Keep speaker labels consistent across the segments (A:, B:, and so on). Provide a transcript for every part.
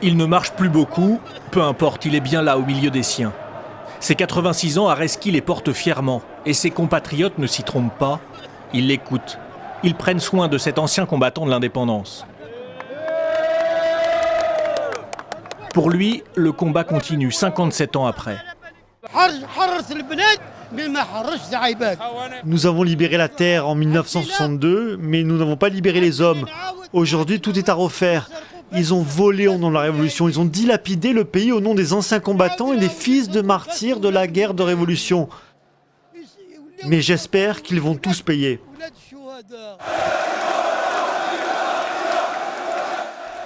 A: Il ne marche plus beaucoup, peu importe, il est bien là au milieu des siens. Ses 86 ans, Areski les porte fièrement, et ses compatriotes ne s'y trompent pas, ils l'écoutent. Ils prennent soin de cet ancien combattant de l'indépendance. Pour lui, le combat continue 57 ans après.
B: Nous avons libéré la terre en 1962, mais nous n'avons pas libéré les hommes. Aujourd'hui, tout est à refaire. Ils ont volé au nom de la révolution, ils ont dilapidé le pays au nom des anciens combattants et des fils de martyrs de la guerre de révolution. Mais j'espère qu'ils vont tous payer.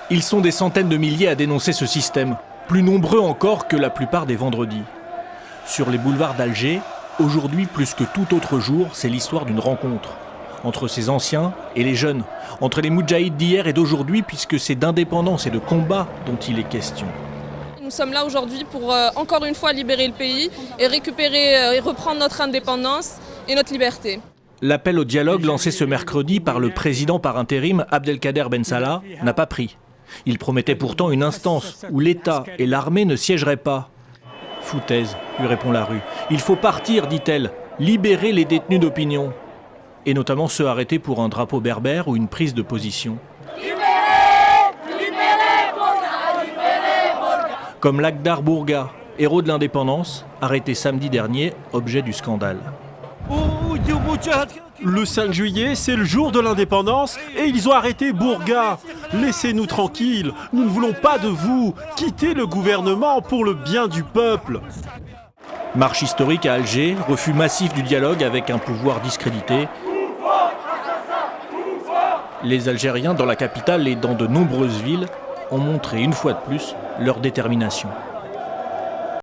A: Ils sont des centaines de milliers à dénoncer ce système, plus nombreux encore que la plupart des vendredis. Sur les boulevards d'Alger, aujourd'hui plus que tout autre jour, c'est l'histoire d'une rencontre. Entre ces anciens et les jeunes, entre les moudjahidis d'hier et d'aujourd'hui, puisque c'est d'indépendance et de combat dont il est question.
C: Nous sommes là aujourd'hui pour encore une fois libérer le pays et récupérer et reprendre notre indépendance et notre liberté.
A: L'appel au dialogue lancé ce mercredi par le président par intérim Abdelkader Ben Salah n'a pas pris. Il promettait pourtant une instance où l'État et l'armée ne siégeraient pas. Foutaise, lui répond la rue. Il faut partir, dit-elle, libérer les détenus d'opinion. Et notamment ceux arrêtés pour un drapeau berbère ou une prise de position. Comme Lakhdar Bourga, héros de l'indépendance, arrêté samedi dernier, objet du scandale.
D: Le 5 juillet, c'est le jour de l'indépendance et ils ont arrêté Bourga. Laissez-nous tranquilles, nous ne voulons pas de vous. Quittez le gouvernement pour le bien du peuple.
A: Marche historique à Alger, refus massif du dialogue avec un pouvoir discrédité. Les Algériens dans la capitale et dans de nombreuses villes ont montré une fois de plus leur détermination.